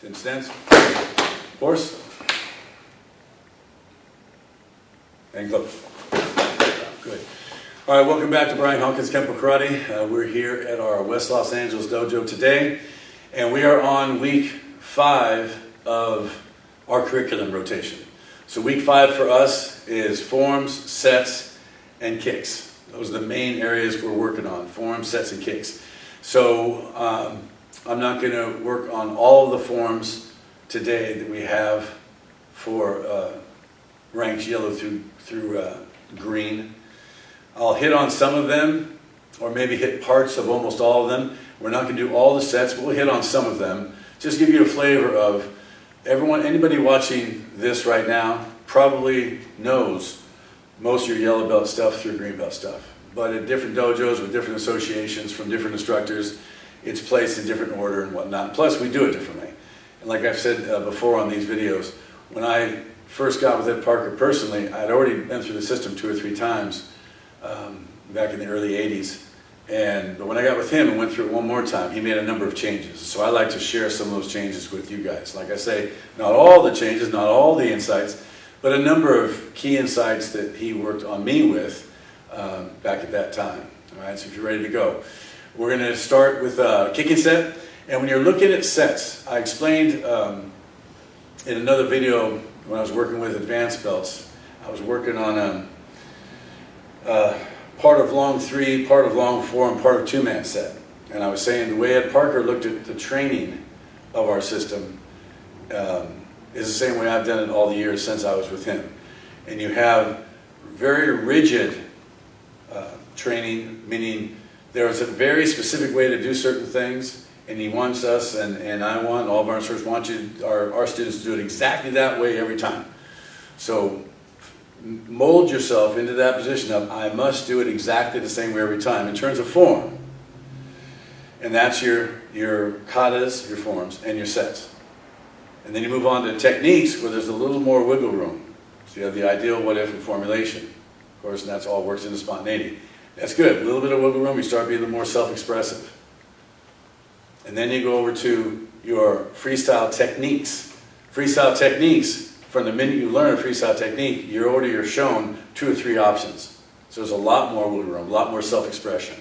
Didn't stance. Horse. And glove. Good. All right, welcome back to Brian Hawkins Kenpo Karate. We're here at our West Los Angeles dojo today, and we are on week 5 of our curriculum rotation. So week 5 for us is forms, sets, and kicks. Those are the main areas we're working on, forms, sets, and kicks. So I'm not going to work on all of the forms today that we have for ranks yellow through green. I'll hit on some of them, or maybe hit parts of almost all of them. We're not going to do all the sets, but we'll hit on some of them. Just give you a flavor of anybody watching this right now probably knows most of your yellow belt stuff through green belt stuff. But at different dojos with different associations from different instructors, it's placed in different order and whatnot. Plus, we do it differently. And like I've said before on these videos, when I first got with Ed Parker personally, I'd already been through the system 2 or 3 times back in the early 80s. But when I got with him and went through it one more time, he made a number of changes. So I like to share some of those changes with you guys. Like I say, not all the changes, not all the insights, but a number of key insights that he worked on me with back at that time. All right, so if you're ready to go, we're going to start with a kicking set. And when you're looking at sets, I explained in another video when I was working with advanced belts, I was working on part of long 3, part of long 4, and part of 2-man set. And I was saying the way Ed Parker looked at the training of our system is the same way I've done it all the years since I was with him. And you have very rigid training, meaning there is a very specific way to do certain things, and he wants us, and I want, all of our instructors want our students to do it exactly that way every time. So mold yourself into that position of, I must do it exactly the same way every time in terms of form. And that's your katas, your forms, and your sets. And then you move on to techniques where there's a little more wiggle room. So you have the ideal, what if, and formulation. Of course, and that's all works into spontaneity. That's good. A little bit of wiggle room, you start being a little more self-expressive. And then you go over to your freestyle techniques. Freestyle techniques, from the minute you learn a freestyle technique, you're shown 2 or 3 options. So there's a lot more wiggle room, a lot more self-expression.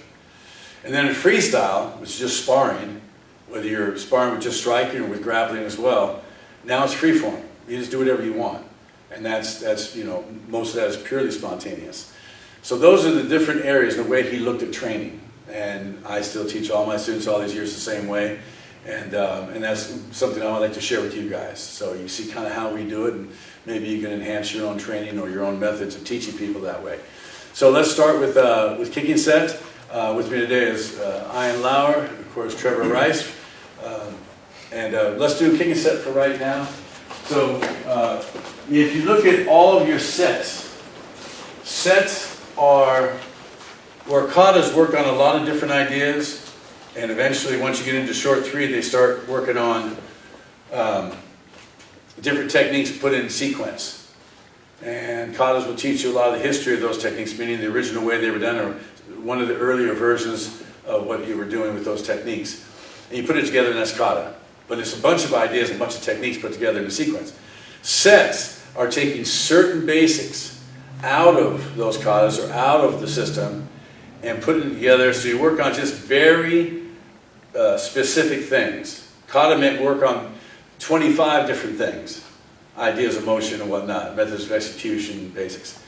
And then in freestyle, which is just sparring, whether you're sparring with just striking or with grappling as well, now it's freeform. You just do whatever you want. And that's most of that is purely spontaneous. So those are the different areas, the way he looked at training. And I still teach all my students all these years the same way. And that's something I would like to share with you guys. So you see kind of how we do it, and maybe you can enhance your own training or your own methods of teaching people that way. So let's start with kicking set. With me today is Ian Lauer, of course Trevor Rice. Let's do kicking set for right now. So if you look at all of your sets are where katas work on a lot of different ideas, and eventually once you get into short 3, they start working on different techniques put in sequence. And katas will teach you a lot of the history of those techniques, meaning the original way they were done, or one of the earlier versions of what you were doing with those techniques. And you put it together and that's kata. But it's a bunch of ideas and a bunch of techniques put together in a sequence. Sets are taking certain basics out of those katas or out of the system and putting it together, so you work on just very specific things. Kata may work on 25 different things, ideas of motion and whatnot, methods of execution, basics.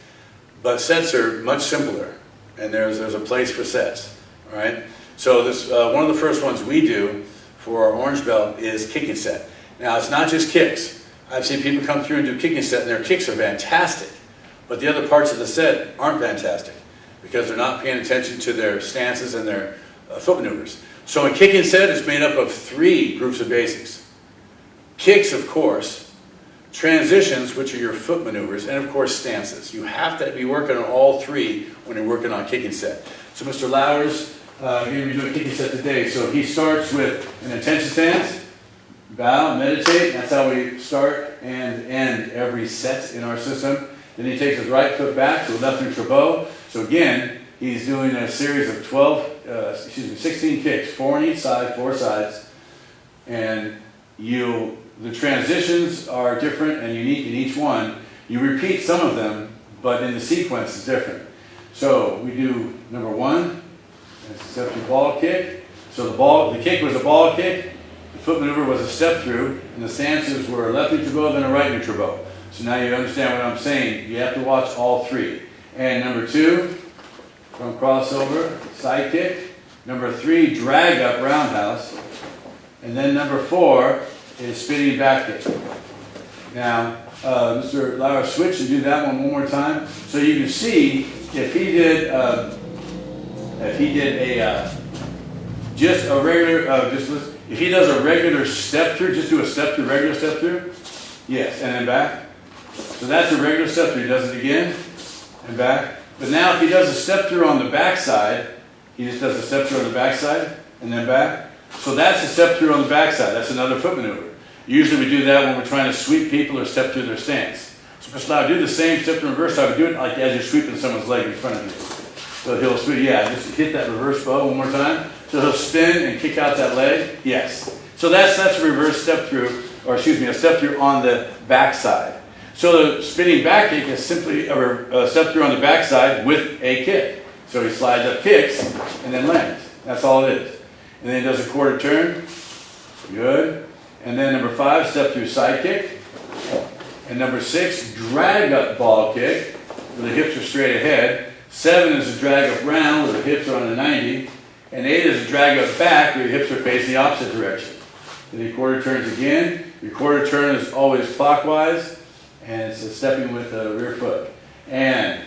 But sets are much simpler, and there's a place for sets. All right. So this one of the first ones we do for our orange belt is kicking set. Now it's not just kicks. I've seen people come through and do kicking set, and their kicks are fantastic, but the other parts of the set aren't fantastic because they're not paying attention to their stances and their foot maneuvers. So a kicking set is made up of 3 groups of basics. Kicks, of course, transitions, which are your foot maneuvers, and of course stances. You have to be working on all 3 when you're working on kicking set. So Mr. Lauer's going to be doing kicking set today. So he starts with an attention stance, bow, meditate. That's how we start and end every set in our system. Then he takes his right foot back to a left neutral bow. So again, he's doing a series of 16 kicks, 4 on each side, 4 sides. And the transitions are different and unique in each one. You repeat some of them, but in the sequence is different. So we do number 1, that's a step through ball kick. So the kick was a ball kick, the foot maneuver was a step through, and the stances were a left neutral bow, then a right neutral bow. So now you understand what I'm saying. You have to watch all 3. And number 2, from crossover, side kick. Number 3, drag up roundhouse. And then number 4 is spinning back kick. Now, Mr. Lauer, switch and do that one more time. So you can see if he did just a regular, if he does a regular step through, just do a step through, regular step through. Yes, and then back. So that's a regular step through. He does it again and back. But now if he does a step through on the back side, he just does a step through on the back side and then back. So that's a step through on the back side. That's another foot maneuver. Usually we do that when we're trying to sweep people or step through their stance. So Mr. Lauer, do the same step through reverse. I would do it like as you're sweeping someone's leg in front of you. So he'll sweep, yeah, just hit that reverse bow one more time. So he'll spin and kick out that leg. Yes. So that's a reverse step through, or excuse me, a step through on the back side. So the spinning back kick is simply a step through on the back side with a kick. So he slides up, kicks, and then lands. That's all it is. And then he does a quarter turn. Good. And then number 5, step through side kick. And number 6, drag up ball kick, where the hips are straight ahead. 7 is a drag up round, where the hips are on the 90. And 8 is a drag up back, where your hips are facing the opposite direction. Then he quarter turns again. Your quarter turn is always clockwise, and it's a stepping with the rear foot. And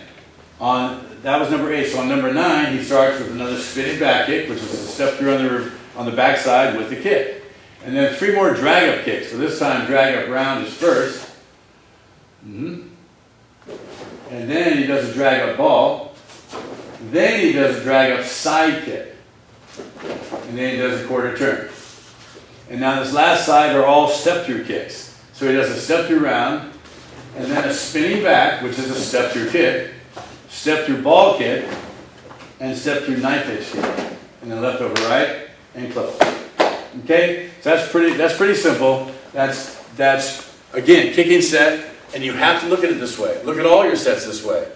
that was number 8. So on number 9, he starts with another spinning back kick, which is a step through on the back side with the kick. And then 3 more drag up kicks. So this time drag up round is first. And then he does a drag up ball. Then he does a drag up side kick. And then he does a quarter turn. And now this last side are all step through kicks. So he does a step through round, and then a spinning back, which is a step through kick, step through ball kick, and step through knife edge kick. And then left over right and close. Okay? So that's pretty simple. That's again, kicking set, and you have to look at it this way. Look at all your sets this way.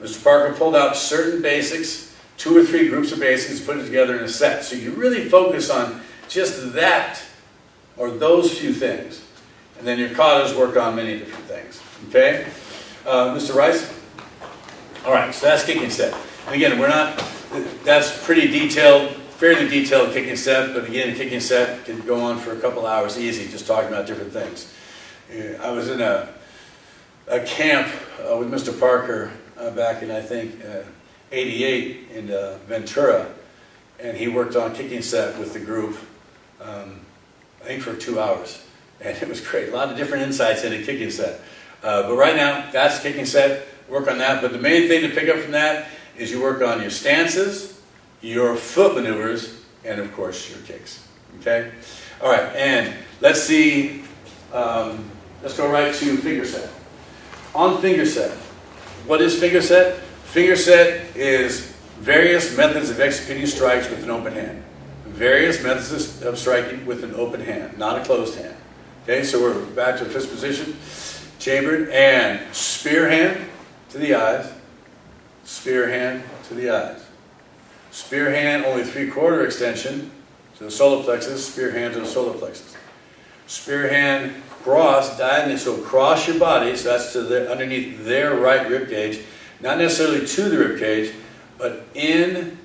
Mr. Parker pulled out certain basics, 2 or 3 groups of basics, put it together in a set. So you really focus on just that, or those few things. And then your katas work on many different things. Okay? Mr. Rice? All right, so that's kicking set. And again, that's pretty detailed, fairly detailed kicking set, but again, kicking set can go on for a couple hours easy, just talking about different things. I was in a camp with Mr. Parker back in, I think, 88 in Ventura, and he worked on kicking set with the group, I think for 2 hours. And it was great, a lot of different insights in a kicking set. But right now, that's kicking set, work on that. But the main thing to pick up from that is you work on your stances, your foot maneuvers, and of course your kicks. Okay? All right, and let's see, let's go right to finger set. On finger set, what is finger set? Finger set is various methods of executing strikes with an open hand. Various methods of striking with an open hand, not a closed hand. Okay, so we're back to fist position, chambered, and spear hand to the eyes, spear hand to the eyes. Spear hand only 3/4 extension to the solar plexus, spear hand to the solar plexus. Spear hand cross, diagonally, so cross your body, so that's to underneath their right rib cage, not necessarily to the rib cage, but in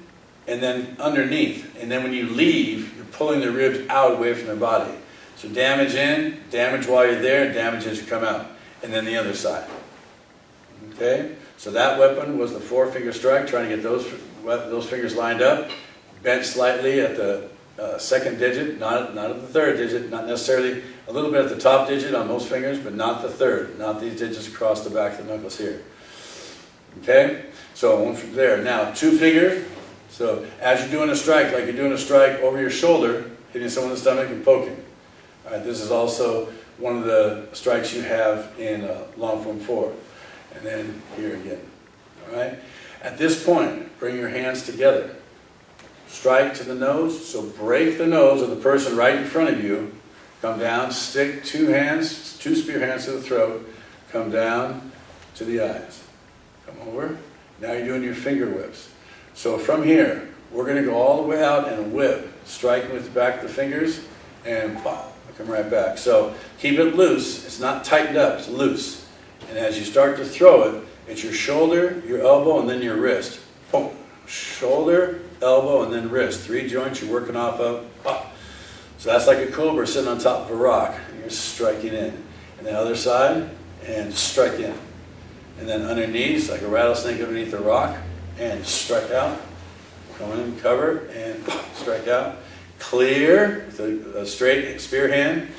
and then underneath. And then when you leave, you're pulling the ribs out away from their body. So damage in, damage while you're there, damage as you come out. And then the other side. Okay? So that weapon was the 4-finger strike, trying to get those fingers lined up. Bent slightly at the 2nd digit, not at the 3rd digit, not necessarily a little bit at the top digit on most fingers, but not the 3rd. Not these digits across the back of the knuckles here. Okay? So one from there. Now, 2-finger. So as you're doing a strike, like you're doing a strike over your shoulder, hitting someone in the stomach and poking. All right, this is also one of the strikes you have in long form 4. And then here again. All right? At this point, bring your hands together. Strike to the nose, so break the nose of the person right in front of you, come down, stick two hands, two spear hands to the throat, come down to the eyes. Come over. Now you're doing your finger whips. So from here, we're going to go all the way out and whip, striking with the back of the fingers, and pop, come right back. So keep it loose. It's not tightened up, it's loose. And as you start to throw it, it's your shoulder, your elbow, and then your wrist. Boom. Shoulder, elbow, and then wrist. 3 joints you're working off of. Pop. So that's like a cobra sitting on top of a rock. And you're striking in. And the other side, and strike in. And then underneath, like a rattlesnake underneath a rock, and strike out. Come in, cover, and strike out. Clear with a straight spear hand.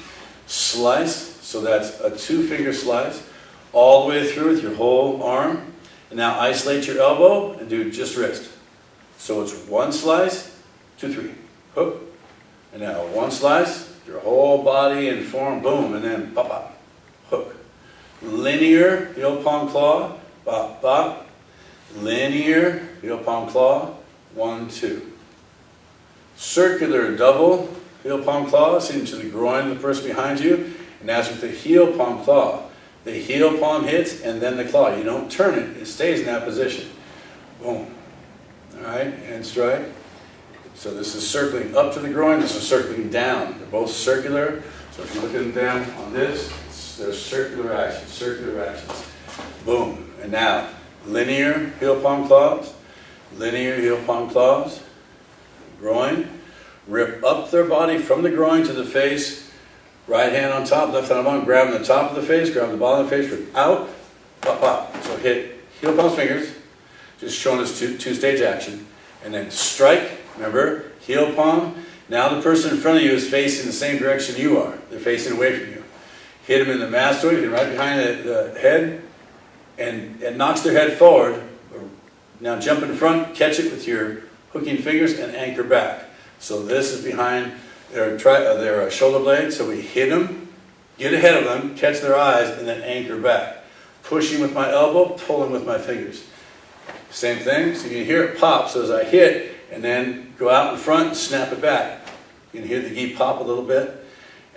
Slice, so that's a 2-finger slice, all the way through with your whole arm. And now isolate your elbow and do just wrist. So it's 1 slice, 2, 3, hook. And now 1 slice, your whole body and form, boom, and then pop, pop, hook. Linear heel palm claw, bop, bop. Linear heel palm claw, 1, 2. Circular double heel palm claw, into the groin of the person behind you, and that's with the heel palm claw. The heel palm hits and then the claw. You don't turn it, it stays in that position. Boom. Alright, and strike. So this is circling up to the groin, this is circling down. They're both circular. So if you look at them on this, there's circular actions, circular actions. Boom. And now, linear heel palm claws, linear heel palm claws, groin. Rip up their body from the groin to the face. Right hand on top, left hand on bottom, grab the top of the face, grab the bottom of the face, rip out, pop, pop. So hit heel palm fingers, just showing us two-stage action. And then strike, remember, heel palm. Now the person in front of you is facing the same direction you are. They're facing away from you. Hit them in the mastoid, hit right behind the head, and it knocks their head forward. Now jump in front, catch it with your hooking fingers, and anchor back. So this is behind their shoulder blade, so we hit them, get ahead of them, catch their eyes, and then anchor back. Pushing with my elbow, pulling with my fingers. Same thing, so you can hear it pop, so as I hit, and then go out in front and snap it back. You can hear the gi pop a little bit,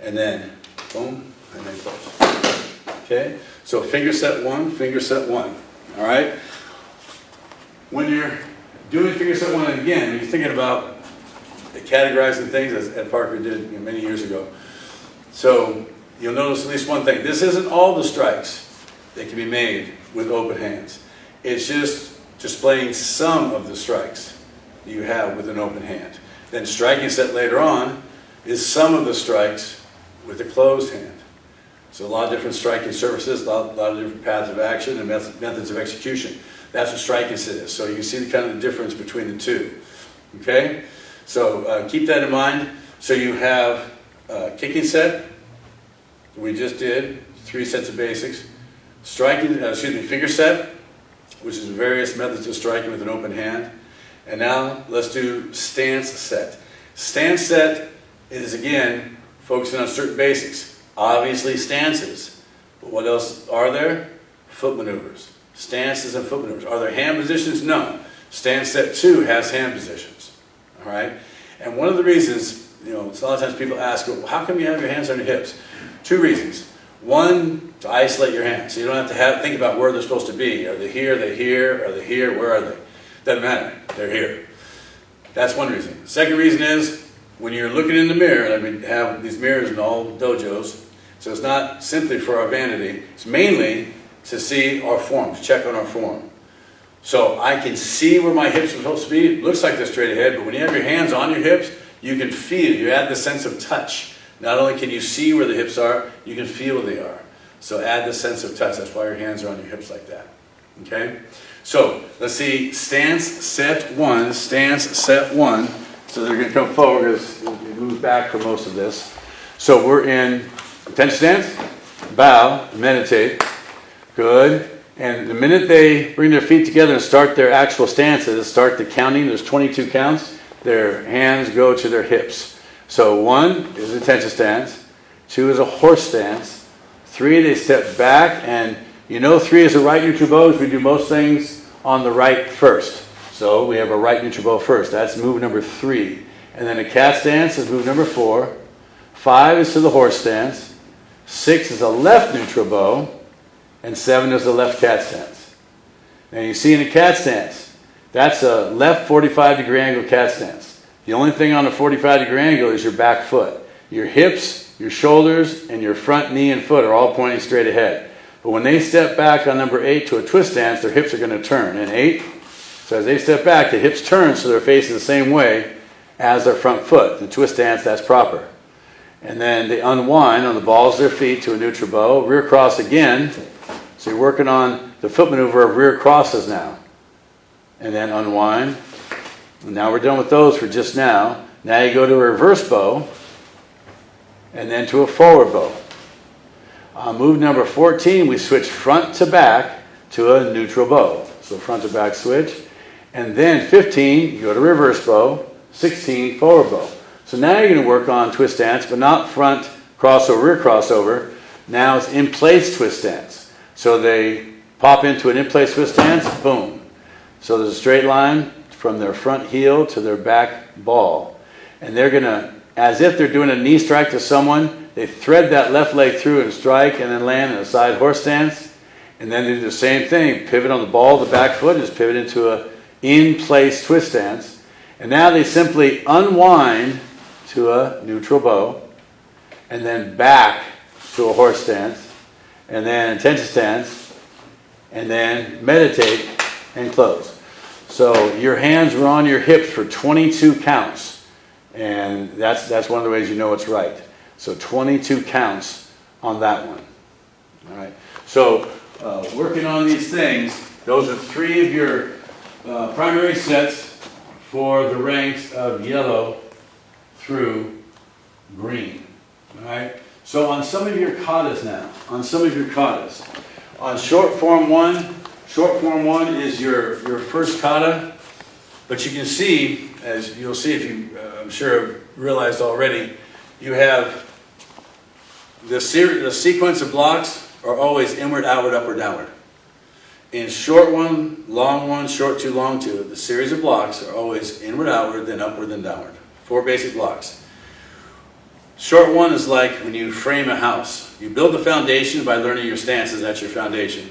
and then boom, and then close. Okay, so finger set 1, finger set 1. All right? When you're doing finger set 1, and again, when you're thinking about categorizing things, as Ed Parker did many years ago. So you'll notice at least one thing. This isn't all the strikes that can be made with open hands. It's just displaying some of the strikes that you have with an open hand. Then striking set later on is some of the strikes with a closed hand. So a lot of different striking surfaces, a lot of different paths of action and methods of execution. That's what striking set is. So you can see the kind of the difference between the two. Okay? So keep that in mind. So you have kicking set, we just did, 3 sets of basics. Striking, finger set, which is various methods of striking with an open hand. And now let's do stance set. Stance set is, again, focusing on certain basics. Obviously stances, but what else are there? Foot maneuvers. Stances and foot maneuvers. Are there hand positions? No. Stance set 2 has hand positions. All right? And one of the reasons, a lot of times people ask, well, how come you have your hands on your hips? 2 reasons. One, to isolate your hands. So you don't have to think about where they're supposed to be. Are they here? Are they here? Are they here? Where are they? Doesn't matter. They're here. That's one reason. The second reason is, when you're looking in the mirror, and we have these mirrors in all dojos, so it's not simply for our vanity, it's mainly to see our form, to check on our form. So I can see where my hips are supposed to be. It looks like they're straight ahead, but when you have your hands on your hips, you can feel, you add the sense of touch. Not only can you see where the hips are, you can feel where they are. So add the sense of touch. That's why your hands are on your hips like that. Okay? So let's see, stance set 1, stance set 1. So they're going to come forward because we move back for most of this. So we're in attention stance, bow, meditate. Good. And the minute they bring their feet together and start their actual stances, start the counting, there's 22 counts, their hands go to their hips. So 1 is attention stance, 2 is a horse stance, 3 they step back, and 3 is a right neutral bow. We do most things on the right first. So we have a right neutral bow first. That's move number 3. And then a cat stance is move number 4. 5 is to the horse stance, 6 is a left neutral bow, and 7 is the left cat stance. Now you see in a cat stance, that's a left 45-degree angle cat stance. The only thing on a 45-degree angle is your back foot. Your hips, your shoulders, and your front knee and foot are all pointing straight ahead. But when they step back on number 8 to a twist stance, their hips are going to turn. And 8, so as they step back, the hips turn so they're facing the same way as their front foot. The twist stance, that's proper. And then they unwind on the balls of their feet to a neutral bow, rear cross again. So you're working on the foot maneuver of rear crosses now. And then unwind. And now we're done with those for just now. Now you go to a reverse bow, and then to a forward bow. On move number 14, we switch front to back to a neutral bow. So front to back switch. And then 15, you go to reverse bow, 16, forward bow. So now you're going to work on twist stance, but not front crossover, rear crossover. Now it's in place twist stance. So they pop into an in place twist stance, boom. So there's a straight line from their front heel to their back ball. And they're going to, as if they're doing a knee strike to someone, they thread that left leg through and strike and then land in a side horse stance. And then they do the same thing, pivot on the ball, the back foot is pivot into a in-place twist stance. And now they simply unwind to a neutral bow, and then back to a horse stance, and then intention stance, and then meditate and close. So your hands are on your hips for 22 counts, and that's one of the ways you know it's right. So 22 counts on that one. All right. So working on these things, those are 3 of your primary sets for the ranks of yellow through green. All right. So on some of your katas now, on short form one is your first kata, but you can see, as you'll see if you, I'm sure have realized already, you have the sequence of blocks are always inward, outward, upward, downward. In short one, short two, long two, the series of blocks are always inward, outward, then upward, then downward. 4 basic blocks. Short one is like when you frame a house. You build the foundation by learning your stances, that's your foundation.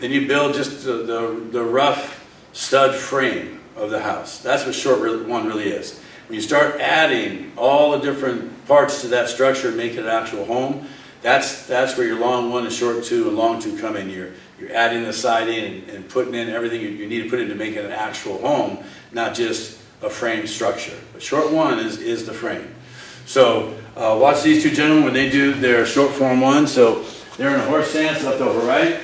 Then you build just the rough stud frame of the house. That's what short one really is. When you start adding all the different parts to that structure and make it an actual home, that's where your long one and short two and long two come in. You're adding the siding and putting in everything you need to put in to make it an actual home, not just a frame structure. But short one is the frame. So watch these 2 gentlemen when they do their short form one. So they're in a horse stance, left over right.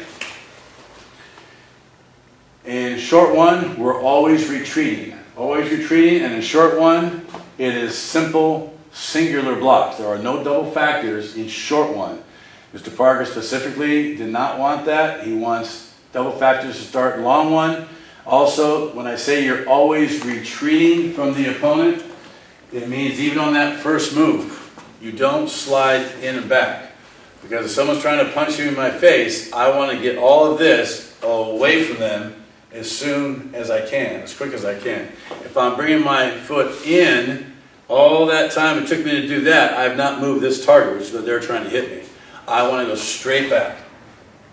In short one, we're always retreating. And in short one, it is simple, singular blocks. There are no double factors in short one. Mr. Parker specifically did not want that. He wants double factors to start in long one. Also, when I say you're always retreating from the opponent, it means even on that first move, you don't slide in and back. Because if someone's trying to punch you in my face, I want to get all of this away from them as soon as I can, as quick as I can. If I'm bringing my foot in, all that time it took me to do that, I have not moved this target, which is what they're trying to hit me. I want to go straight back.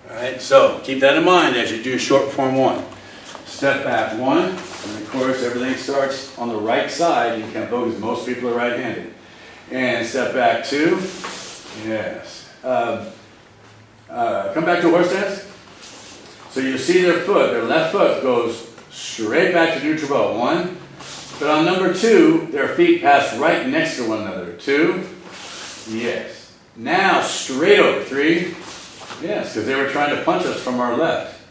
All right, so keep that in mind as you do short form one. Step back 1, and of course everything starts on the right side in Kenpo because most people are right-handed. And step back 2, yes. Come back to horse stance. So you see their foot, their left foot goes straight back to neutral bow, 1. But on number 2, their feet pass right next to one another, 2, yes. Now straight over, 3, yes, because they were trying to punch us from our left.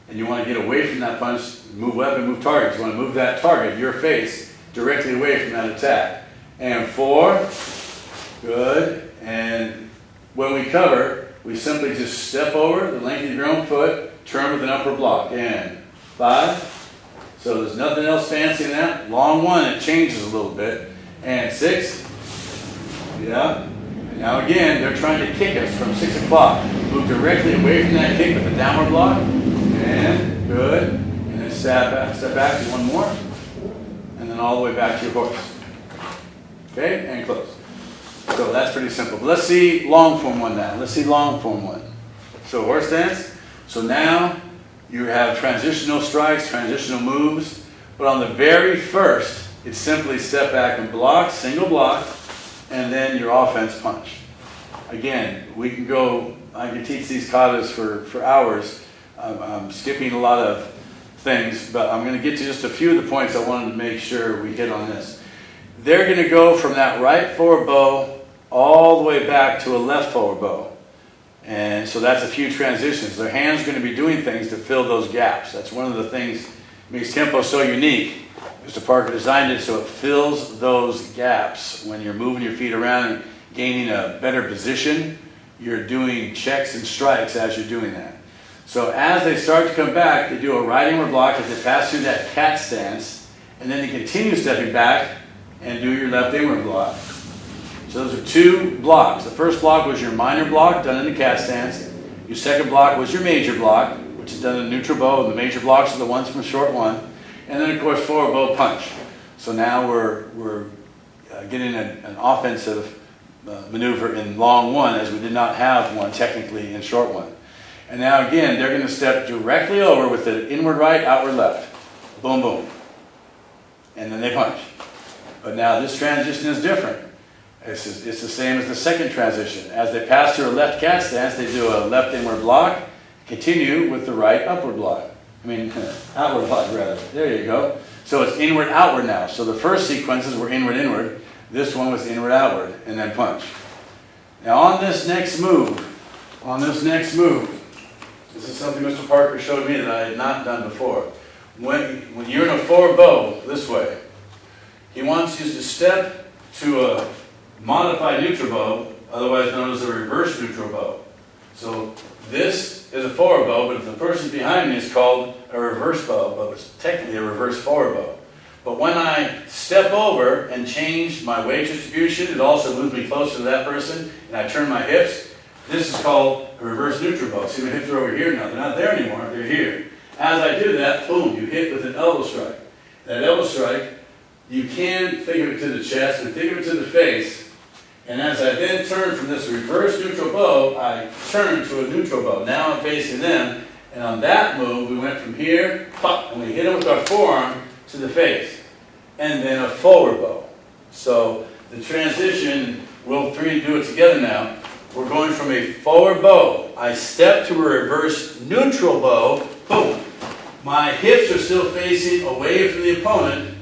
And you want to get away from that punch, move weapon, move target. You want to move that target, your face, directly away from that attack. And 4, good. And when we cover, we simply just step over the length of your own foot, turn with an upper block. And 5, so there's nothing else fancy in that. Long one, it changes a little bit. And 6, yeah. And now again, they're trying to kick us from 6 o'clock. Move directly away from that kick with a downward block. And good. And then step back to 1 more. And then all the way back to your horse. Okay, and close. So that's pretty simple. But let's see long form one now. Let's see long form one. So horse stance. So now you have transitional strikes, transitional moves. But on the very first, it's simply step back and block, single block, and then your offense punch. Again, we can go, I can teach these katas for hours. I'm skipping a lot of things, but I'm going to get to just a few of the points I wanted to make sure we hit on this. They're going to go from that right forward bow all the way back to a left forward bow. And so that's a few transitions. Their hand's going to be doing things to fill those gaps. That's one of the things that makes Kenpo so unique. Mr. Parker designed it so it fills those gaps. When you're moving your feet around and gaining a better position, you're doing checks and strikes as you're doing that. So as they start to come back, they do a right inward block as they pass through that cat stance, and then they continue stepping back and do your left inward block. So those are two blocks. The first block was your minor block done in the cat stance. Your second block was your major block, which is done in the neutral bow, and the major blocks are the ones from short one. And then of course forward bow punch. So now we're getting an offensive maneuver in long one, as we did not have one technically in short one. And now again, they're going to step directly over with the inward right, outward left. Boom, boom. And then they punch. But now this transition is different. It's the same as the second transition. As they pass through a left cat stance, they do a left inward block, continue with the right upward block. Outward block rather. There you go. So it's inward, outward now. So the first sequences were inward, inward. This one was inward, outward, and then punch. Now on this next move, this is something Mr. Parker showed me that I had not done before. When you're in a forward bow this way, he wants you to step to a modified neutral bow, otherwise known as a reverse neutral bow. So this is a forward bow, but if the person behind me is called a reverse bow, but it's technically a reverse forward bow. But when I step over and change my weight distribution, it also moves me closer to that person, and I turn my hips. This is called a reverse neutral bow. See, my hips are over here now. They're not there anymore. They're here. As I do that, boom, you hit with an elbow strike. That elbow strike, you can think of it to the chest and think of it to the face. And as I then turn from this reverse neutral bow, I turn to a neutral bow. Now I'm facing them. And on that move, we went from here, pop, and we hit them with our forearm to the face. And then a forward bow. So the transition, we'll three do it together now. We're going from a forward bow. I step to a reverse neutral bow. Boom. My hips are still facing away from the opponent,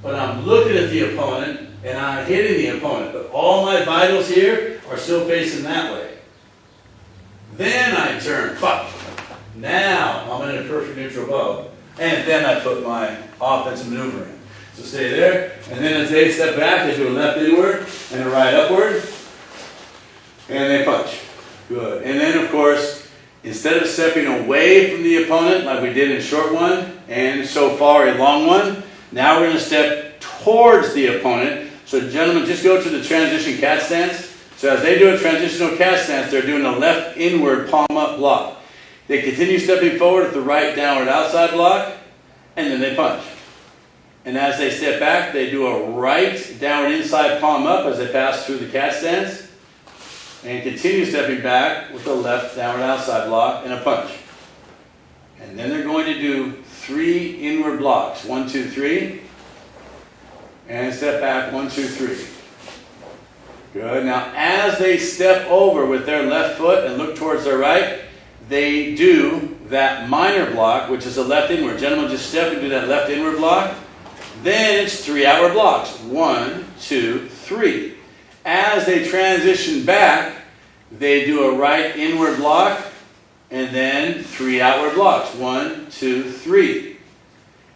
but I'm looking at the opponent and I'm hitting the opponent. But all my vitals here are still facing that way. Then I turn. Pop. Now I'm in a perfect neutral bow. And then I put my offensive maneuver in. So stay there. And then as they step back, they do a left inward and a right upward. And they punch. Good. And then, of course, instead of stepping away from the opponent like we did in short one and so far a long one, now we're going to step towards the opponent. So, gentlemen, just go to the transition cat stance. So as they do a transitional cat stance, they're doing a left inward palm up block. They continue stepping forward with the right downward outside block, and then they punch. And as they step back, they do a right downward inside palm up as they pass through the cat stance. And continue stepping back with the left downward outside block and a punch. And then they're going to do 3 inward blocks. 1, 2, 3. And step back. 1, 2, 3. Good. Now as they step over with their left foot and look towards their right, they do that minor block, which is a left inward. Gentlemen, just step and do that left inward block. Then it's 3 outward blocks. 1, 2, 3. As they transition back, they do a right inward block and then 3 outward blocks. 1, 2, 3.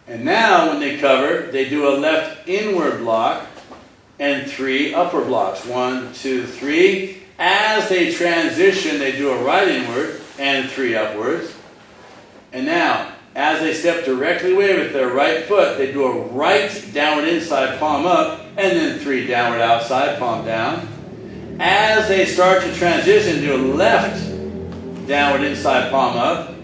And now when they cover, they do a left inward block and 3 upward blocks. 1, 2, 3. As they transition, they do a right inward and 3 upwards. And now, as they step directly away with their right foot, they do a right downward inside palm up and then 3 downward outside palm down. As they start to transition, do a left downward inside palm up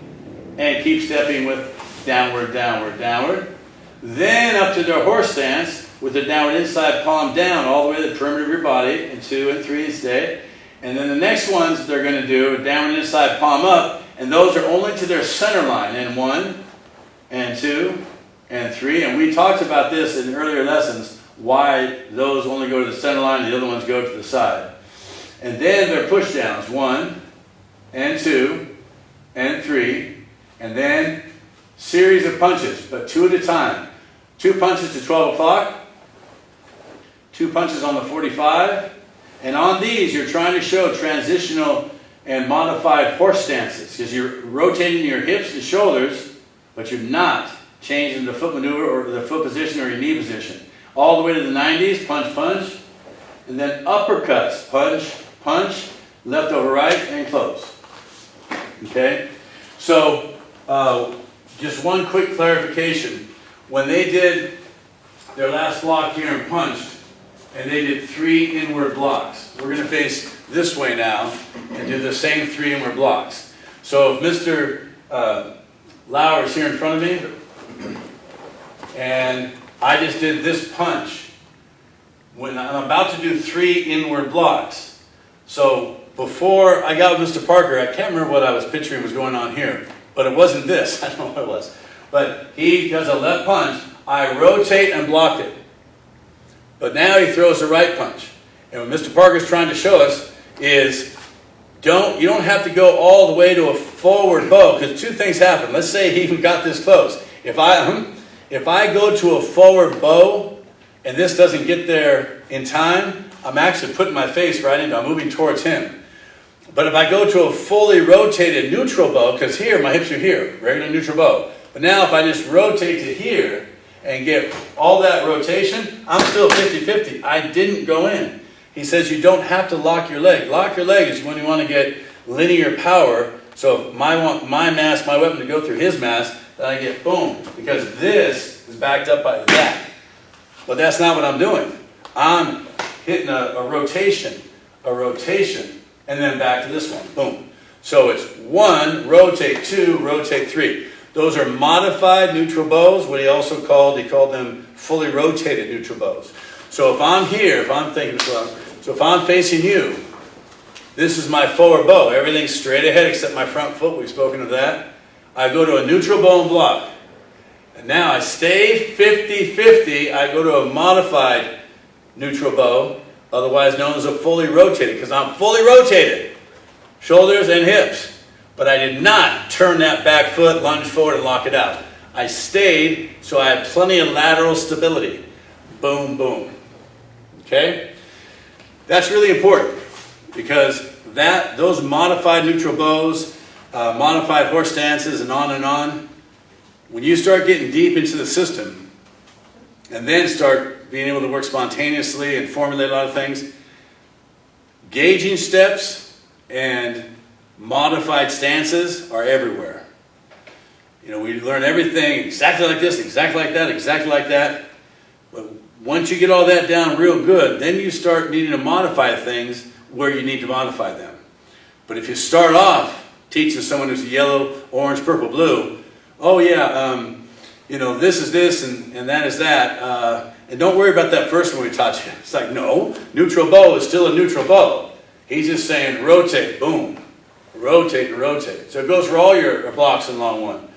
and keep stepping with downward, downward, downward. Then up to their horse stance, with the downward inside palm down all the way to the perimeter of your body, and 2 and 3 stay. And then the next ones they're going to do downward inside palm up, and those are only to their center line. And 1 and 2 and 3. And we talked about this in earlier lessons, why those only go to the center line and the other ones go to the side. And then their push downs, 1 and 2 and 3, and then series of punches, but 2 at a time. 2 punches to 12 o'clock, 2 punches on the 45, and on these you're trying to show transitional and modified horse stances, because you're rotating your hips and shoulders, but you're not changing the foot maneuver or the foot position or your knee position. All the way to the 90s, punch, punch, and then uppercuts, punch, punch, left over right, and close. Okay? So, just one quick clarification. When they did their last block here and punched, and they did 3 inward blocks, we're going to face this way now and do the same 3 inward blocks. So if Mr. Lauer is here in front of me, and I just did this punch, when I'm about to do 3 inward blocks. So before I got with Mr. Parker, I can't remember what I was picturing was going on here, but it wasn't this. I don't know what it was. But he does a left punch, I rotate and block it. But now he throws the right punch. And what Mr. Parker's trying to show us is you don't have to go all the way to a forward bow, because 2 things happen. Let's say he even got this close. If I go to a forward bow and this doesn't get there in time, I'm actually putting my face right into, I'm moving towards him. But if I go to a fully rotated neutral bow, because here my hips are here, regular neutral bow. But now if I just rotate to here and get all that rotation, I'm still 50-50. I didn't go in. He says you don't have to lock your leg. Lock your leg is when you want to get linear power. So if I want my mass, my weapon to go through his mass, then I get boom. Because this is backed up by that. But that's not what I'm doing. I'm hitting a rotation, and then back to this one. Boom. So it's 1, rotate 2, rotate 3. Those are modified neutral bows. What he called them fully rotated neutral bows. So if I'm here, if I'm facing you, this is my forward bow. Everything's straight ahead except my front foot. We've spoken of that. I go to a neutral bow and block. And now I stay 50-50. I go to a modified neutral bow, otherwise known as a fully rotated, because I'm fully rotated, shoulders and hips. But I did not turn that back foot, lunge forward, and lock it out. I stayed, so I had plenty of lateral stability. Boom, boom. Okay? That's really important, because those modified neutral bows, modified horse stances, and on, when you start getting deep into the system, and then start being able to work spontaneously and formulate a lot of things, gauging steps and modified stances are everywhere. You know, we learn everything exactly like this, exactly like that, exactly like that. But once you get all that down real good, then you start needing to modify things where you need to modify them. But if you start off teaching someone who's yellow, orange, purple, blue, oh yeah, you know, this is this and that is that, and don't worry about that first one we taught you. It's like, no, neutral bow is still a neutral bow. He's just saying rotate, boom. Rotate and rotate. So it goes for all your blocks in long one.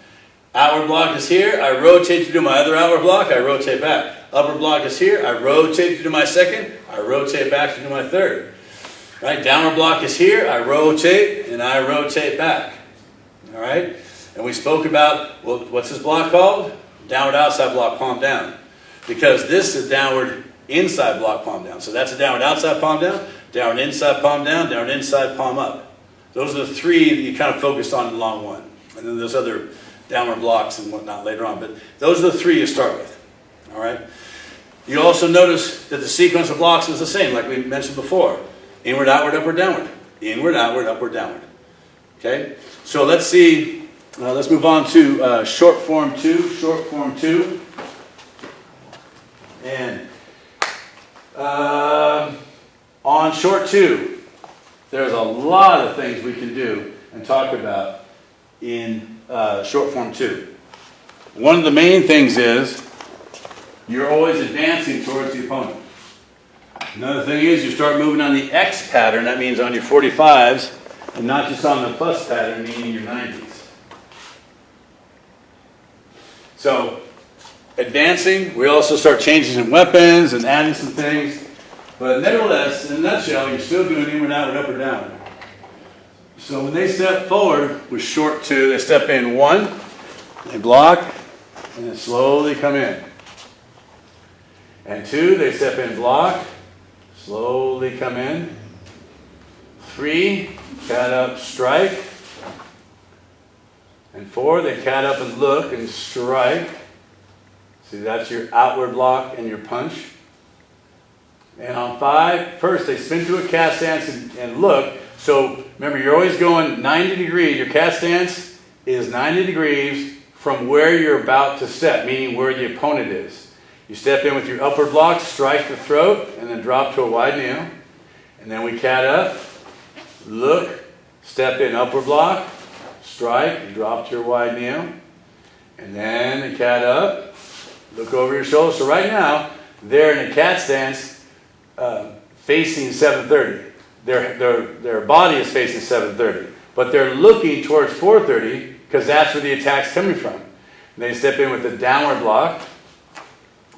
Outward block is here. I rotate to do my other outward block. I rotate back. Upper block is here. I rotate to do my second. I rotate back to do my third. Right? Downward block is here. I rotate and I rotate back. All right? And we spoke about, well, what's this block called? Downward outside block, palm down. Because this is downward inside block, palm down. So that's a downward outside palm down, downward inside palm down, downward inside palm up. Those are the 3 that you kind of focused on in long one. And then there's other downward blocks and whatnot later on. But those are the 3 you start with. All right? You also notice that the sequence of blocks is the same, like we mentioned before. Inward, outward, upward, downward. Inward, outward, upward, downward. Okay? So let's see. Let's move on to short form 2. Short form 2. And on short 2, there's a lot of things we can do and talk about in short form 2. One of the main things is you're always advancing towards the opponent. Another thing is you start moving on the X pattern, that means on your 45s, and not just on the plus pattern, meaning your 90s. So, advancing, we also start changing some weapons and adding some things, but nevertheless, in a nutshell, you're still doing inward, outward, up or down. So when they step forward with short 2, they step in 1, they block, and then slowly come in. And 2, they step in, block, slowly come in. 3, cat up, strike. And 4, they cat up and look and strike. See, that's your outward block and your punch. And on 5, first they spin to a cat stance and look. So remember, you're always going 90 degrees. Your cat stance is 90 degrees from where you're about to step, meaning where the opponent is. You step in with your upward block, strike the throat, and then drop to a wide kneel. And then we cat up, look, step in upward block, strike, drop to your wide kneel. And then the cat up, look over your shoulder. So right now, they're in a cat stance facing 730. Their body is facing 730. But they're looking towards 430 because that's where the attack's coming from. And they step in with the downward block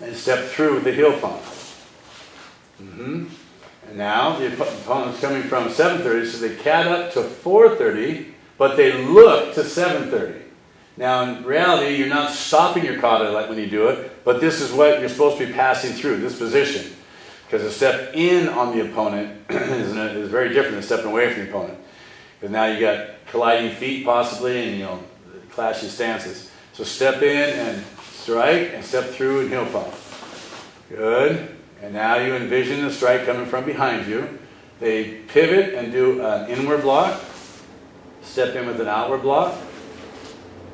and step through with the heel palm. And now the opponent's coming from 730, so they cat up to 430, but they look to 730. Now in reality, you're not stopping your kata like when you do it, but this is what you're supposed to be passing through, this position. Because a step in on the opponent is very different than stepping away from the opponent. Because now you got colliding feet possibly and clashing stances. So step in and strike and step through and heel palm. Good. And now you envision the strike coming from behind you. They pivot and do an inward block. Step in with an outward block.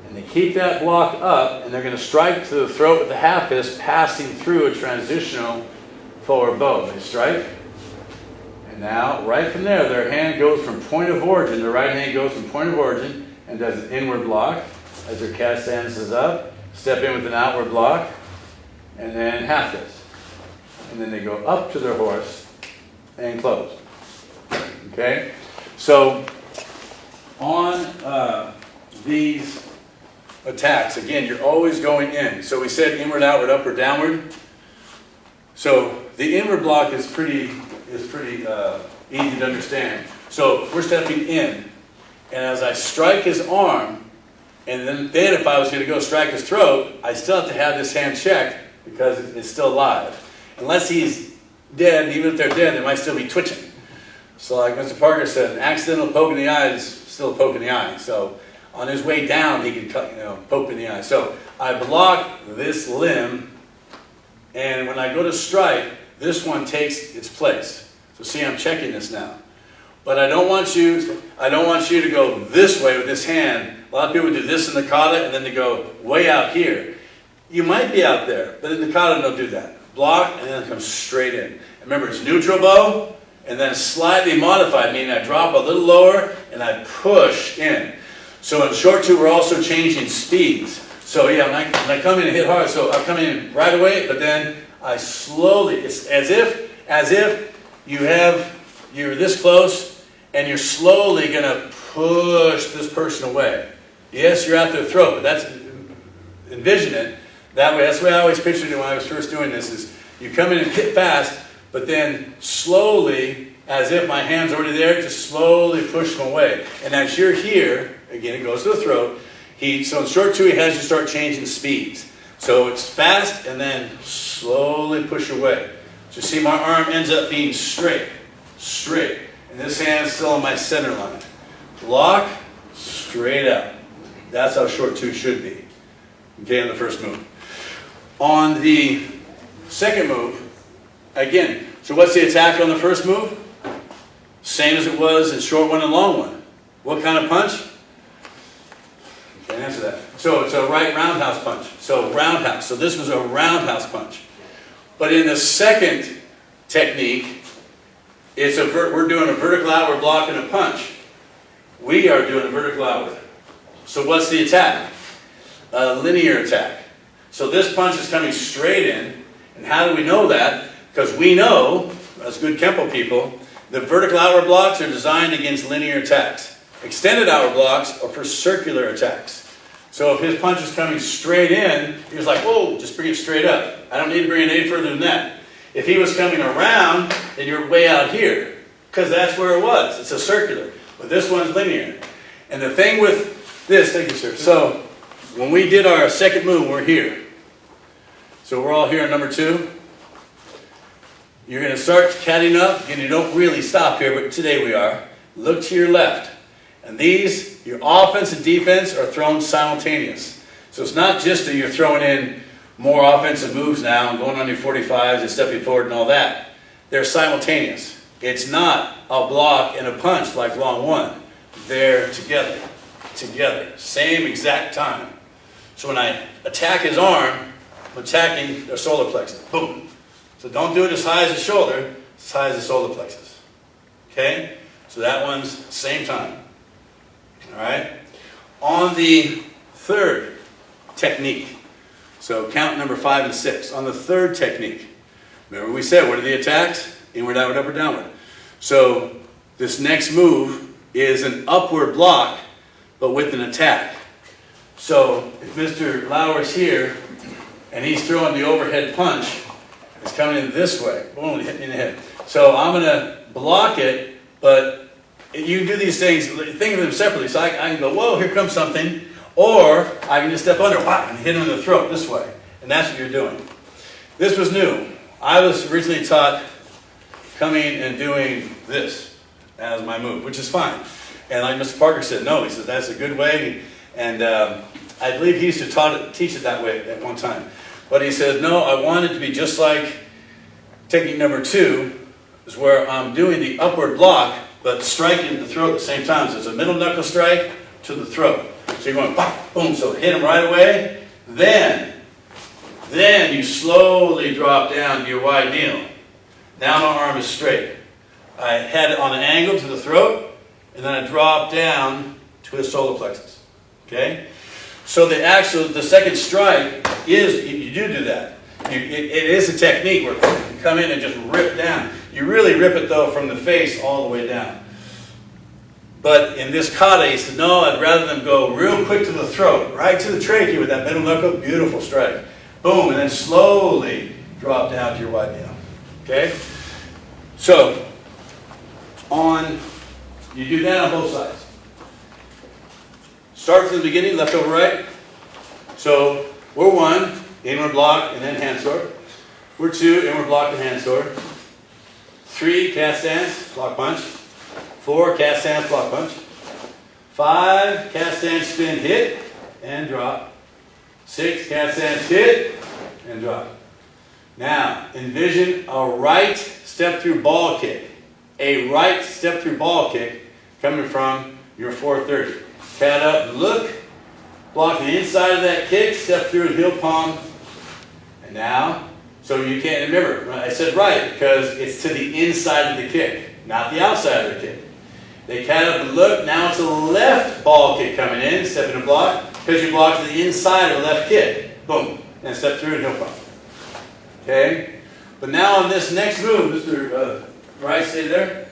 And they keep that block up and they're going to strike to the throat with the half fist, passing through a transitional forward bow. They strike. And now, right from there, their hand goes from point of origin. The right hand goes from point of origin and does an inward block as their cat stance is up. Step in with an outward block. And then half fist. And then they go up to their horse and close. Okay? So, on these attacks, again, you're always going in. So we said inward, outward, upward, downward. So the inward block is pretty easy to understand. So we're stepping in, and as I strike his arm, and then if I was going to go strike his throat, I still have to have this hand checked because it's still live. Unless he's dead, and even if they're dead, they might still be twitching. So like Mr. Parker said, an accidental poke in the eye is still a poke in the eye. So on his way down, he can poke in the eye. So I block this limb, and when I go to strike, this one takes its place. So see, I'm checking this now. But I don't want you to go this way with this hand. A lot of people do this in the kata, and then they go way out here. You might be out there, but in the kata, don't do that. Block, and then come straight in. And remember, it's neutral bow, and then slightly modified, meaning I drop a little lower, and I push in. So in short 2, we're also changing speeds. So yeah, when I come in and hit hard, so I come in right away, but then I slowly, it's as if you're this close, and you're slowly going to push this person away. Yes, you're at their throat, but that's, envision it that way. That's the way I always pictured it when I was first doing this, is you come in and hit fast, but then slowly, as if my hand's already there, to slowly push them away. And as you're here, again, it goes to the throat. So in short 2, he has you start changing speeds. So it's fast and then slowly push away. So you see my arm ends up being straight. And this hand's still on my center line. Block, straight out. That's how short 2 should be. Okay, on the first move. On the second move, again, so what's the attack on the first move? Same as it was in short 1 and long 1. What kind of punch? Can't answer that. So it's a right roundhouse punch. So roundhouse. So this was a roundhouse punch. But in the second technique, we're doing a vertical outward block and a punch. We are doing a vertical outward. So what's the attack? A linear attack. So this punch is coming straight in, And how do we know that? Because we know, as good Kenpo people, the vertical outward blocks are designed against linear attacks. Extended outward blocks are for circular attacks. So if his punch is coming straight in, he was like, whoa, just bring it straight up. I don't need to bring it any further than that. If he was coming around, then you're way out here, because that's where it was. It's a circular. But this one's linear. And the thing with this, thank you, sir. So when we did our second move, we're here. So we're all here on number 2. You're going to start catting up, and you don't really stop here, but today we are. Look to your left. And these, your offense and defense, are thrown simultaneous. So it's not just that you're throwing in more offensive moves now and going on your 45s and stepping forward and all that. They're simultaneous. It's not a block and a punch like long one. They're together. Together. Same exact time. So when I attack his arm, I'm attacking their solar plexus. Boom. So don't do it as high as the shoulder, as high as the solar plexus. Okay? So that one's same time. Alright? On the third technique, so count number 5 and 6. On the third technique, remember we said, what are the attacks? Inward, outward, upward, downward. So this next move is an upward block, but with an attack. So if Mr. Lauer's here, and he's throwing the overhead punch, it's coming in this way. Boom, hit me in the head. So I'm going to block it, but you do these things, think of them separately. So I can go, whoa, here comes something. Or I can just step under, wow, and hit him in the throat this way. And that's what you're doing. This was new. I was originally taught coming and doing this as my move, which is fine. And like Mr. Parker said, no, he says that's a good way. And I believe he used to teach it that way at one time. But he said, no, I want it to be just like technique number 2, is where I'm doing the upward block, but striking the throat at the same time. So it's a middle knuckle strike to the throat. So you're going, boom, so hit him right away. Then you slowly drop down to your wide kneel. Now my arm is straight. I head on an angle to the throat, and then I drop down to the solar plexus. Okay? So the second strike is, you do that. It is a technique where you come in and just rip down. You really rip it though from the face all the way down. But in this kata, he said, no, I'd rather them go real quick to the throat, right to the trachea with that middle knuckle, beautiful strike. Boom, and then slowly drop down to your wide kneel. Okay? So, you do that on both sides. Start from the beginning, left over right. So, we're 1, inward block and then hand sword. We're 2, inward block and hand sword. 3, cast stance, block punch. 4, cast stance, block punch. 5, cast stance, spin, hit, and drop. 6, cast stance, hit, and drop. Now, envision a right step through ball kick. A right step through ball kick coming from your 430. Cat up, look, block the inside of that kick, step through heel palm, and now, so you can't remember, I said right because it's to the inside of the kick, not the outside of the kick. They cat up and look, now it's a left ball kick coming in, step in a block, because you blocked the inside of the left kick. Boom, and step through and heel palm. Okay? But now on this next move, Mr. Right, stay there.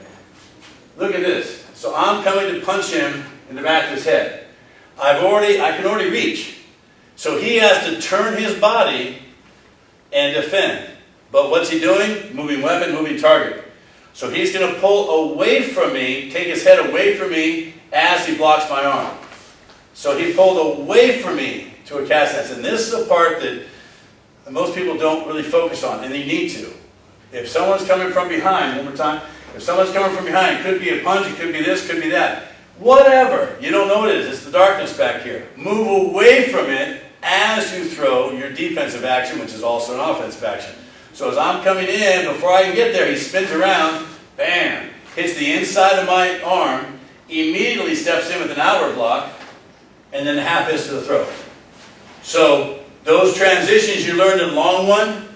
Look at this. So I'm coming to punch him in the back of his head. I can already reach. So he has to turn his body and defend. But what's he doing? Moving weapon, moving target. So he's going to pull away from me, take his head away from me as he blocks my arm. So he pulled away from me to a cast stance. And this is the part that most people don't really focus on, and you need to. If someone's coming from behind, one more time, if someone's coming from behind, it could be a punch, it could be this, could be that. Whatever. You don't know what it is. It's the darkness back here. Move away from it as you throw your defensive action, which is also an offensive action. So as I'm coming in, before I can get there, he spins around, bam, hits the inside of my arm, immediately steps in with an outward block, and then a half fist to the throat. So those transitions you learned in long one,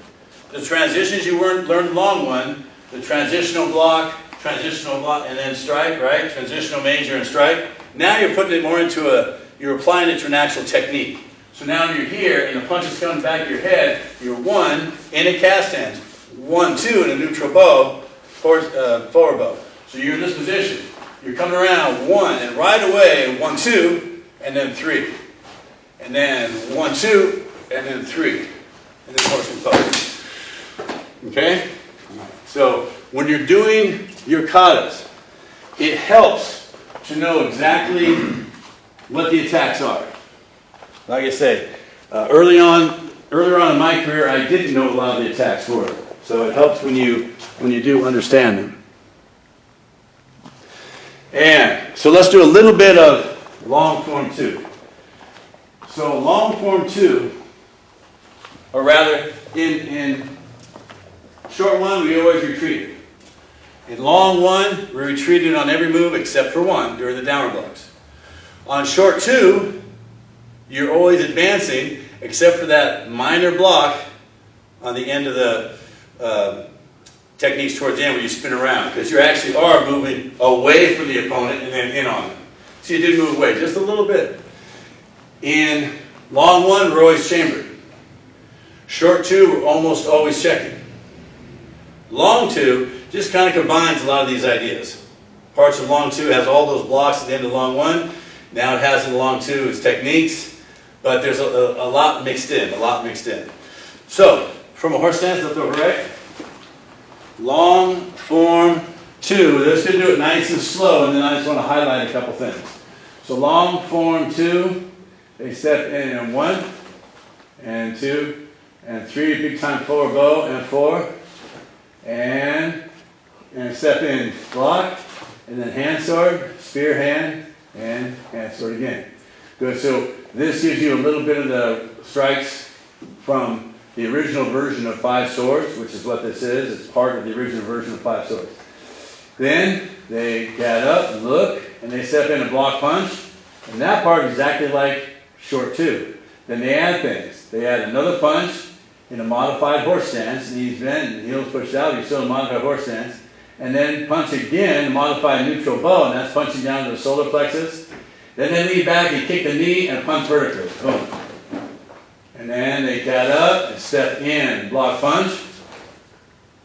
the transitions you learned in long one, the transitional block, and then strike, right? Transitional major and strike. Now you're putting it more into you're applying it to an actual technique. So now when you're here and the punch is coming back to your head, you're 1 in a cast stance, 1, 2 in a neutral bow, forward bow. So you're in this position. You're coming around 1 and right away 1, 2, and then 3. And then 1, 2, and then 3. And then horse compose. Okay? So when you're doing your katas, it helps to know exactly what the attacks are. Like I say, earlier on in my career, I didn't know a lot of the attacks were. So it helps when you do understand them. And so let's do a little bit of long form 2. So long form 2, or rather in short 1, we always retreated. In long 1, we retreated on every move except for 1 during the downward blocks. On short 2, you're always advancing except for that minor block on the end of the techniques towards the end where you spin around, because you actually are moving away from the opponent and then in on them. So you did move away just a little bit. In long 1, we're always chambered. Short 2, we're almost always checking. Long 2 just kind of combines a lot of these ideas. Parts of long 2 has all those blocks at the end of long 1. Now it has in long 2 its techniques, but there's a lot mixed in, So, from a horse stance, left over right. Long form 2. Just going to do it nice and slow, and then I just want to highlight a couple things. So long form 2, they step in 1, and 2, and 3, big time forward bow, and 4, and step in block, and then hand sword, spear hand, and hand sword again. Good, so this gives you a little bit of the strikes from the original version of 5 swords, which is what this is. It's part of the original version of 5 swords. Then they get up and look, and they step in a block punch, and that part is exactly like short 2. Then they add things. They add another punch in a modified horse stance, knees bent and heels pushed out, you're still in a modified horse stance, and then punch again, modified neutral bow, and that's punching down to the solar plexus. Then they lean back and kick the knee and punch vertically. Boom. And then they get up and step in, block punch,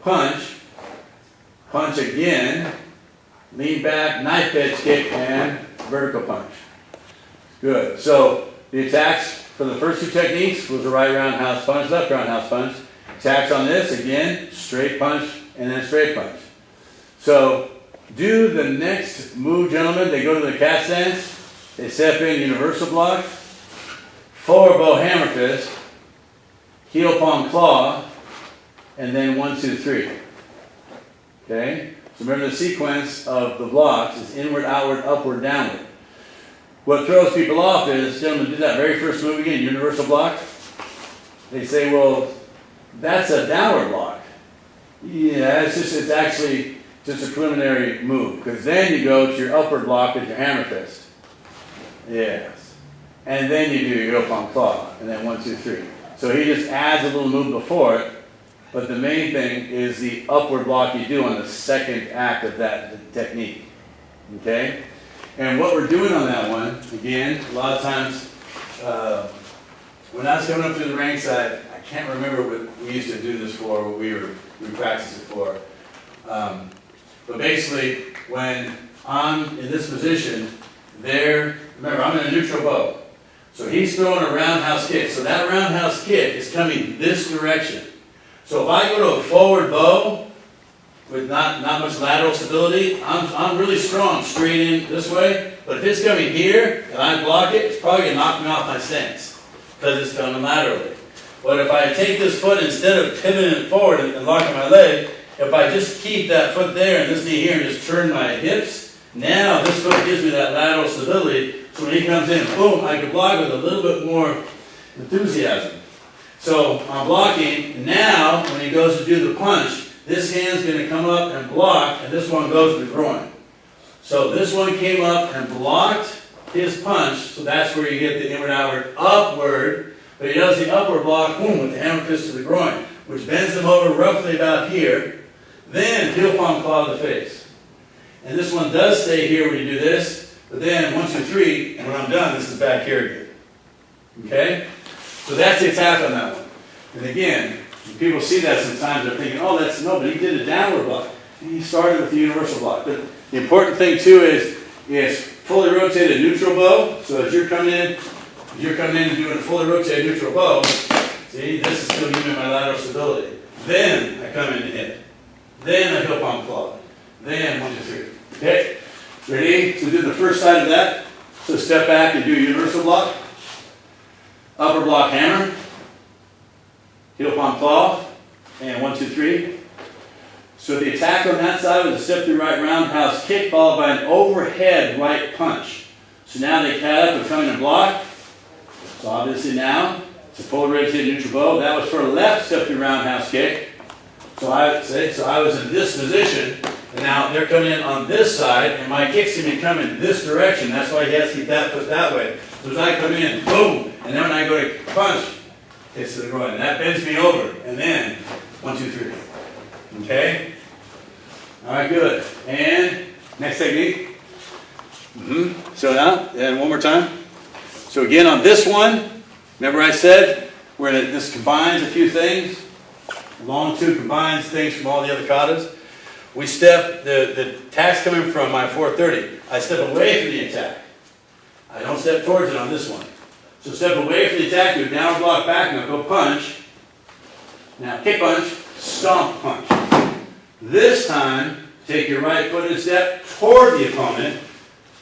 punch, punch again, lean back, knife edge kick, and vertical punch. Good. So the attacks for the first 2 techniques was a right roundhouse punch, left roundhouse punch. Attacks on this, again, straight punch, and then straight punch. So do the next move, gentlemen. They go to the cast stance. They step in universal block, forward bow hammer fist, heel palm claw, and then 1, 2, 3. Okay? So remember the sequence of the blocks is inward, outward, upward, downward. What throws people off is, gentlemen, do that very first move again, universal block. They say, well, that's a downward block. Yeah, it's actually just a preliminary move, because then you go to your upward block with your hammer fist. Yes. And then you do your heel palm claw, and then 1, 2, 3. So he just adds a little move before it, but the main thing is the upward block you do on the second act of that technique. Okay? And what we're doing on that one, again, a lot of times, when I was coming up through the ranks, I can't remember what we used to do this for, what we practiced it for. But basically, when I'm in this position, remember, I'm in a neutral bow. So he's throwing a roundhouse kick. So that roundhouse kick is coming this direction. So if I go to a forward bow with not much lateral stability, I'm really strong straight in this way. But if it's coming here and I block it, it's probably going to knock me off my stance because it's coming laterally. But if I take this foot, instead of pivoting it forward and locking my leg, if I just keep that foot there and this knee here and just turn my hips, now this foot gives me that lateral stability. So when he comes in, boom, I can block with a little bit more enthusiasm. So I'm blocking, and now when he goes to do the punch, this hand's going to come up and block, and this one goes to the groin. So this one came up and blocked his punch, so that's where you get the inward, outward, upward. But he does the upward block, boom, with the hammer fist to the groin, which bends him over roughly about here. Then heel palm claw to the face. And this one does stay here when you do this, but then 1, 2, 3, and when I'm done, this is back here again. Okay? So that's the attack on that one. And again, when people see that sometimes, they're thinking, oh, that's, no, but he did a downward block. And he started with the universal block. But the important thing too is fully rotated neutral bow. So as you're coming in and doing a fully rotated neutral bow, see, this is still giving me my lateral stability. Then I come in and hit. Then I hip on claw. Then 1, 2, 3. Okay? Ready? So do the first side of that. So step back and do a universal block. Upper block hammer. Heel palm claw. And 1, 2, 3. So the attack on that side was a step through right roundhouse kick followed by an overhead right punch. So now they cat up and come in and block. So obviously now it's a fully rotated neutral bow. That was for a left step through roundhouse kick. So I was in this position, and now they're coming in on this side, and my kick's going to be coming this direction. That's why he has to keep that foot that way. So as I come in, boom, and then when I go to punch, it's to the groin. And that bends me over, and then 1, 2, 3. Okay? All right, good. And next technique. So now, and one more time. So again on this one, remember I said this combines a few things. Long two combines things from all the other katas. We step, the attack's coming from my 430. I step away from the attack. I don't step towards it on this one. So step away from the attack, do a downward block back, now go punch. Now kick punch, stomp punch. This time, take your right foot and step toward the opponent.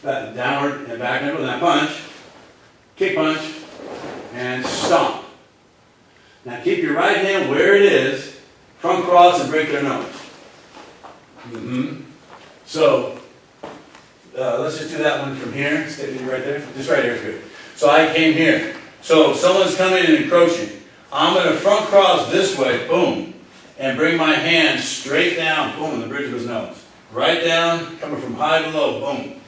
Downward and back knuckle, now punch. Kick punch, and stomp. Now keep your right hand where it is, front cross and break their nose. So, let's just do that one from here. Stay right there. Just right here is good. So I came here. So someone's coming and encroaching. I'm going to front cross this way, boom, and bring my hand straight down, boom, in the bridge of his nose. Right down, coming from high to low, boom.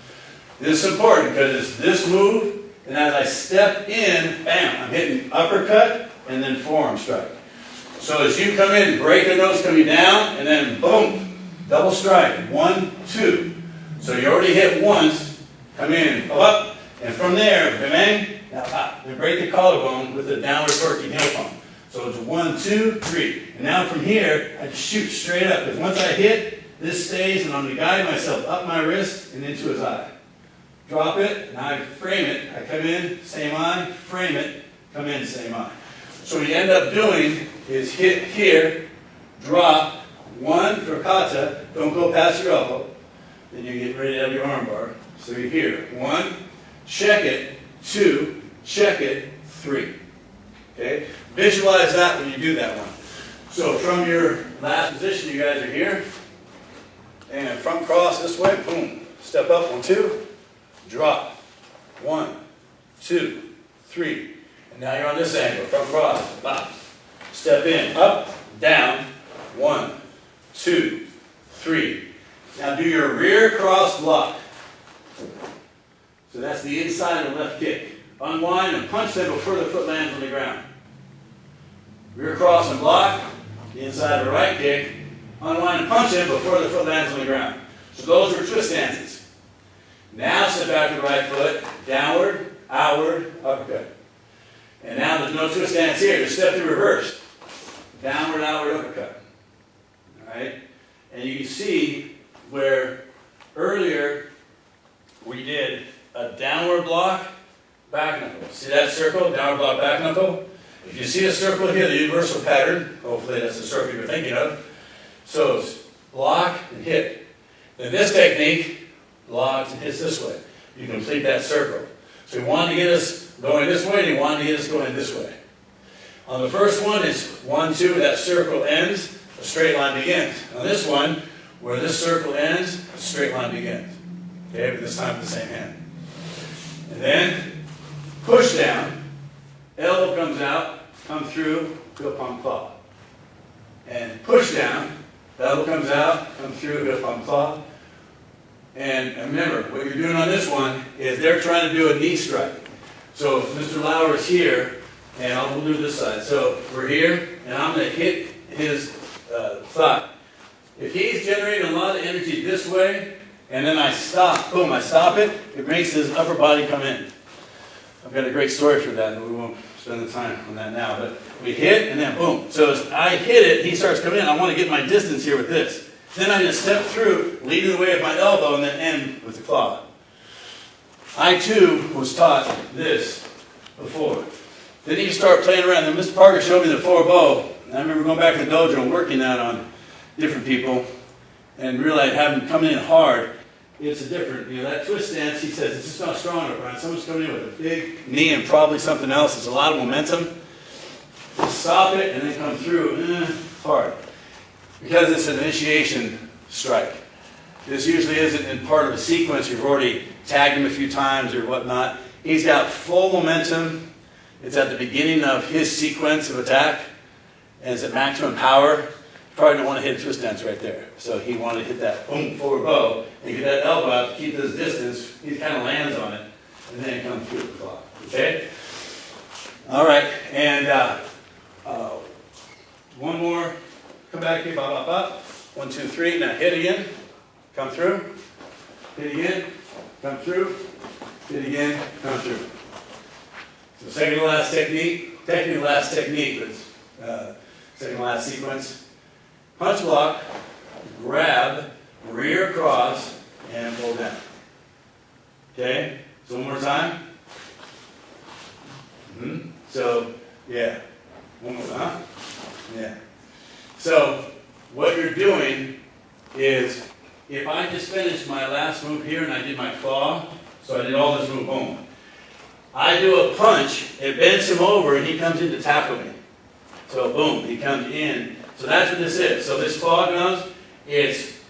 This is important because it's this move, and as I step in, bam, I'm hitting uppercut, and then forearm strike. So as you come in, break the nose coming down, and then boom, double strike, 1, 2. So you already hit once, come in, go up, and from there, bang, then break the collarbone with a downward torquing heel palm. So it's 1, 2, 3. And now from here, I just shoot straight up, because once I hit, this stays, and I'm going to guide myself up my wrist and into his eye. Drop it, now I frame it, I come in, same eye, frame it, come in, same eye. So what you end up doing is hit here, drop, 1 for kata, don't go past your elbow, then you get ready to have your arm bar. So you're here, 1, check it, 2, check it, 3. Okay? Visualize that when you do that one. So from your last position, you guys are here, and front cross this way, boom, step up, 1, 2, drop, 1, 2, 3. And now you're on this angle, front cross, bop. Step in, up, down, 1, 2, 3. Now do your rear cross block. So that's the inside of the left kick. Unwind and punch them before the foot lands on the ground. Rear cross and block, the inside of the right kick. Unwind and punch them before the foot lands on the ground. So those are twist stances. Now step back to the right foot, downward, outward, uppercut. And now there's no twist stance here, just step through reverse. Downward, outward, uppercut. Alright? And you can see where earlier we did a downward block, back knuckle. See that circle? Downward block, back knuckle? If you see a circle here, the universal pattern, hopefully that's the circle you're thinking of. So it's block and hit. In this technique, block and hits this way. You complete that circle. So he wanted to get us going this way, and he wanted to get us going this way. On the first one, it's 1, 2, that circle ends, a straight line begins. On this one, where this circle ends, a straight line begins. Okay, but this time with the same hand. And then, push down, elbow comes out, come through, heel palm claw. And push down, elbow comes out, come through, heel palm claw. And remember, what you're doing on this one is they're trying to do a knee strike. So Mr. Lauer is here, and we'll do this side. So we're here, and I'm going to hit his thigh. If he's generating a lot of energy this way, and then I stop, boom, I stop it, it makes his upper body come in. I've got a great story for that, and we won't spend the time on that now, but we hit and then boom. So as I hit it, he starts coming in. I want to get my distance here with this. Then I just step through, leading the way with my elbow, and then end with the claw. I too was taught this before. Then you start playing around. Then Mr. Parker showed me the forward bow. I remember going back to the dojo and working that on different people and realized having come in hard, it's a different, that twist stance, he says, it's just not strong enough, Brian. Someone's coming in with a big knee and probably something else. It's a lot of momentum. Just stop it and then come through. Hard. Because it's an initiation strike. This usually isn't in part of a sequence. You've already tagged him a few times or whatnot. He's got full momentum. It's at the beginning of his sequence of attack. And it's at maximum power. You probably don't want to hit a twist dance right there. So he wanted to hit that boom forward bow and get that elbow out to keep this distance. He kind of lands on it and then comes through the claw. Okay? All right. And one more. Come back here. Bop, bop, bop. 1, 2, 3. Now hit again. Come through. Hit again. Come through. Hit again. Come through. So second to last technique. Technically last technique, but second to last sequence. Punch block, grab, rear cross, and pull down. Okay? So one more time. So, yeah. One more, huh? Yeah. So, what you're doing is, if I just finished my last move here and I did my claw, so I did all this move, boom. I do a punch, it bends him over, and he comes in to tackle me. So, boom, he comes in. So that's what this is. So this claw comes,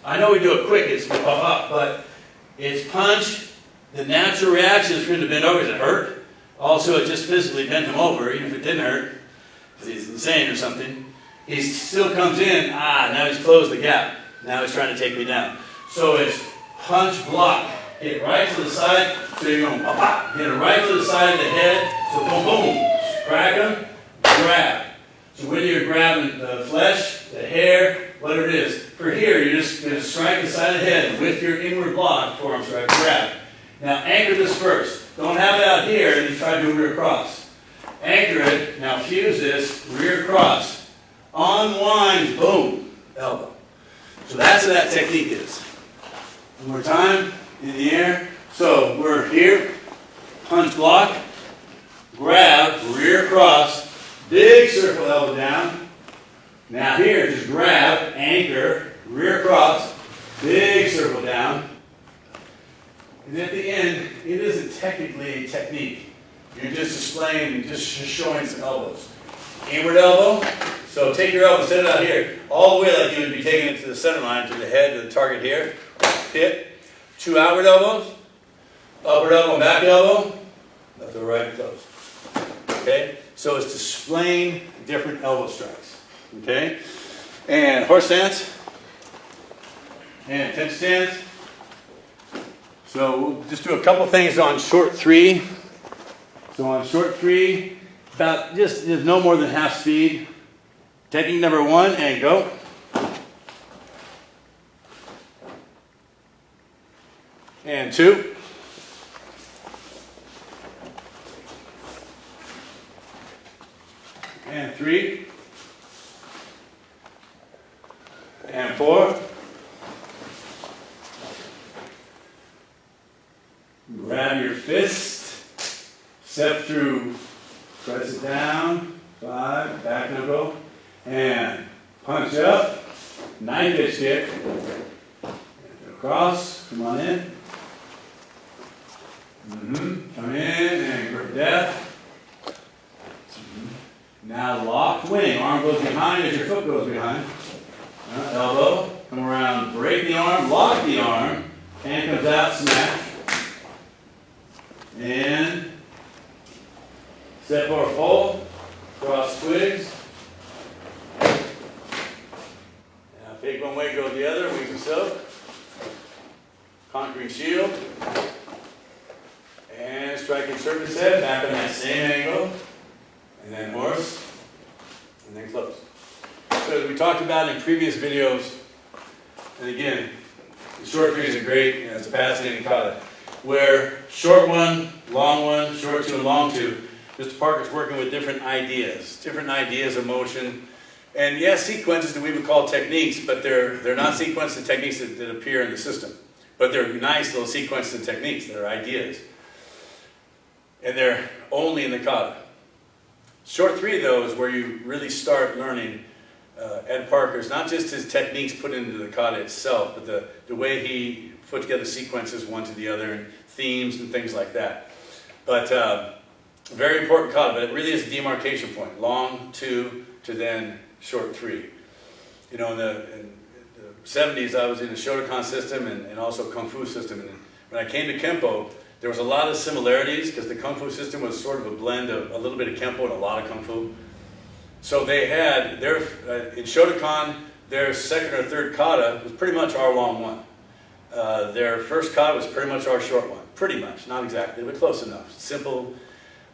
I know we do it quick, it's up, but it's punch. The natural reaction is for him to bend over. Does it hurt? Also, it just physically bent him over, even if it didn't hurt, because he's insane or something. He still comes in, now he's closed the gap. Now he's trying to take me down. So it's punch, block. Hit right to the side, so you're going pop, pop. Hit it right to the side of the head, so boom, boom. Crack him, grab. So whether you're grabbing the flesh, the hair, whatever it is, for here, you're just going to strike the side of the head with your inward block, forearm strike, grab. Now anchor this first. Don't have it out here and you try to do a rear cross. Anchor it, now fuse this, rear cross. Unwind, boom, elbow. So that's what that technique is. One more time, in the air. So we're here, punch block, grab, rear cross, big circle elbow down. Now here, just grab, anchor, rear cross, big circle down. And at the end, it isn't technically a technique. You're just displaying, just showing some elbows. Inward elbow. So take your elbow, set it out here, all the way like you would be taking it to the center line, to the head, to the target here. Hit. 2 outward elbows. Upward elbow and back elbow. Left to the right, close. Okay? So it's displaying different elbow strikes. Okay? And horse stance. And tench stance. So we'll just do a couple things on short 3. So on short 3, about just no more than half speed. Technique number 1, and go. And 2. And 3. And 4. Grab your fist. Step through. Press it down. 5. Back knuckle. And punch up. Knife edge kick. Across. Come on in. Come in and grip death. Now lock wing. Arm goes behind as your foot goes behind. Elbow. Come around. Break the arm. Lock the arm. Hand comes out. Smash. And step forward. Pull. Cross twigs. Now fake one way, go the other. Wings and silk. Conquering shield. And striking serpent's head. Back on that same angle. And then horse. And then close. So as we talked about in previous videos, and again, the short 3 is a great, it's a fascinating kata, where short 1, long 1, short 2, and long 2. Mr. Parker's working with different ideas of motion. And yes, sequences that we would call techniques, but they're not sequences and techniques that appear in the system. But they're nice little sequences and techniques that are ideas. And they're only in the kata. Short 3, though, is where you really start learning Ed Parker's, not just his techniques put into the kata itself, but the way he put together sequences one to the other and themes and things like that. But very important kata, but it really is a demarcation point. Long 2 to then short 3. You know, in the 70s, I was in the Shotokan system and also Kung Fu system. And when I came to Kenpo, there was a lot of similarities because the Kung Fu system was sort of a blend of a little bit of Kenpo and a lot of Kung Fu. So they had, in Shotokan, their second or third kata was pretty much our long one. Their first kata was pretty much our short one. Pretty much, not exactly, but close enough. Simple.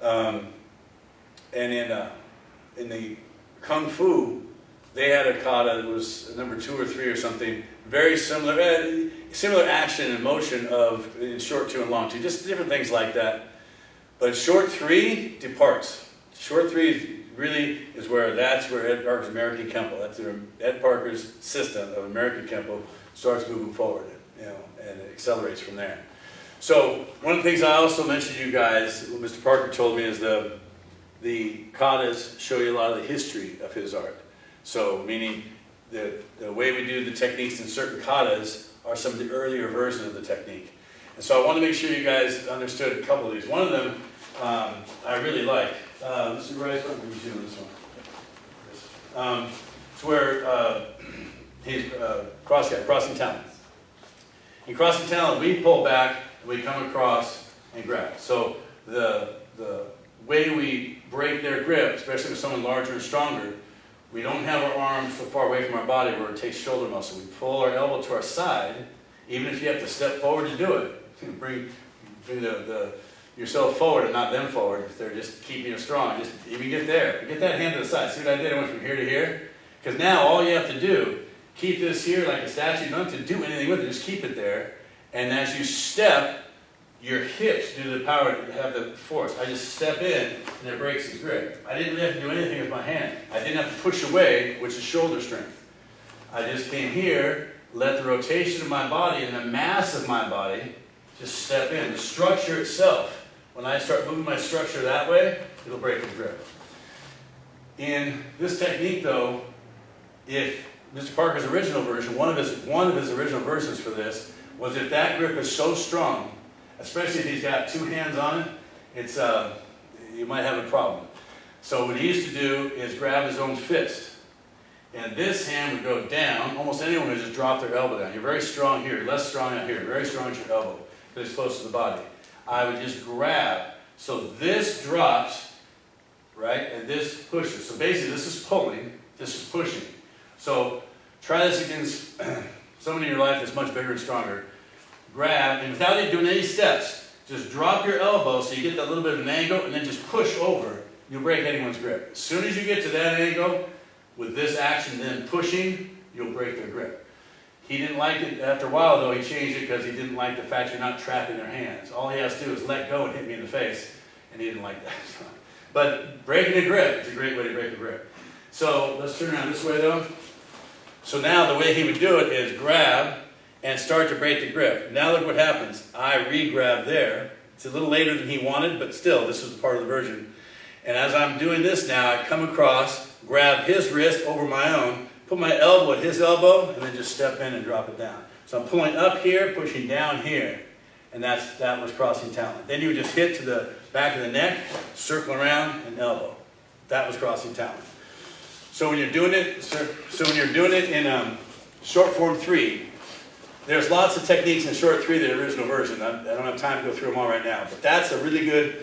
And in the Kung Fu, they had a kata that was number 2 or 3 or something, very similar, similar action and motion of in short 2 and long 2, just different things like that. But short 3 departs. Short 3 really is that's where Ed Parker's American Kenpo, that's Ed Parker's system of American Kenpo starts moving forward, you know, and it accelerates from there. So one of the things I also mentioned to you guys, what Mr. Parker told me, is the katas show you a lot of the history of his art. So meaning the way we do the techniques in certain katas are some of the earlier versions of the technique. And so I want to make sure you guys understood a couple of these. One of them I really like. Mr. Bryce, what are you doing this one? It's where he's crossing talent. In crossing talent, we pull back, we come across and grab. So the way we break their grip, especially with someone larger and stronger, we don't have our arms so far away from our body where it takes shoulder muscle. We pull our elbow to our side, even if you have to step forward to do it. Bring yourself forward and not them forward if they're just keeping you strong. Just even get there. Get that hand to the side. See what I did? I went from here to here. Because now all you have to do, keep this here like a statue. You don't have to do anything with it. Just keep it there. And as you step, your hips do the power to have the force. I just step in and it breaks the grip. I didn't really have to do anything with my hand. I didn't have to push away, which is shoulder strength. I just came here, let the rotation of my body and the mass of my body just step in. The structure itself, when I start moving my structure that way, it'll break the grip. In this technique though, if Mr. Parker's original version, one of his original versions for this, was if that grip is so strong, especially if he's got 2 hands on it, it's you might have a problem. So what he used to do is grab his own fist. And this hand would go down. Almost anyone would just drop their elbow down. You're very strong here, less strong out here, very strong at your elbow, but it's close to the body. I would just grab. So this drops, right, and this pushes. So basically this is pulling, this is pushing. So try this against someone in your life that's much bigger and stronger. Grab, and without doing any steps, just drop your elbow so you get that little bit of an angle, and then just push over. You'll break anyone's grip. As soon as you get to that angle, with this action then pushing, you'll break their grip. He didn't like it. After a while, though, he changed it because he didn't like the fact you're not trapping their hands. All he has to do is let go and hit me in the face, and he didn't like that. But breaking a grip is a great way to break a grip. So let's turn around this way, though. So now the way he would do it is grab and start to break the grip. Now look what happens. I re-grab there. It's a little later than he wanted, but still, this was part of the version. And as I'm doing this now, I come across, grab his wrist over my own, put my elbow at his elbow, and then just step in and drop it down. So I'm pulling up here, pushing down here, and that was crossing talent. Then you would just hit to the back of the neck, circle around, and elbow. That was crossing talent. So when you're doing it, in short form 3, there's lots of techniques in short 3, the original version. I don't have time to go through them all right now, but that's a really good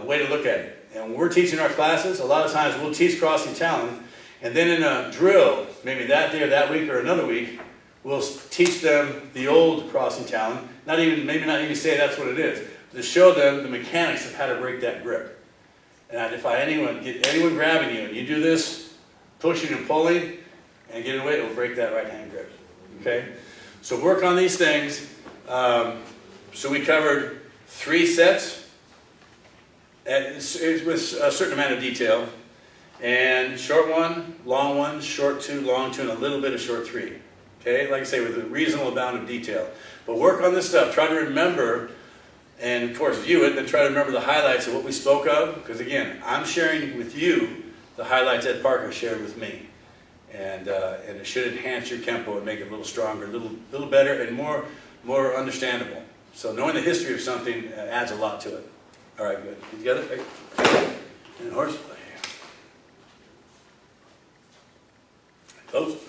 way to look at it. And when we're teaching our classes, a lot of times we'll teach crossing talent, and then in a drill, maybe that day or that week or another week, we'll teach them the old crossing talent. Maybe not even say that's what it is, to show them the mechanics of how to break that grip. And if get anyone grabbing you, and you do this, pushing and pulling, and get away, it'll break that right hand grip. Okay? So work on these things. So we covered 3 sets. And it's with a certain amount of detail. And short one, long one, short two, long two, and a little bit of short three. Okay, like I say, with a reasonable amount of detail. But work on this stuff. Try to remember, and of course view it, then try to remember the highlights of what we spoke of. Because again, I'm sharing with you the highlights Ed Parker shared with me. And it should enhance your Kenpo and make it a little stronger, a little better, and more understandable. So knowing the history of something adds a lot to it. All right, good. You together? And horse. Close.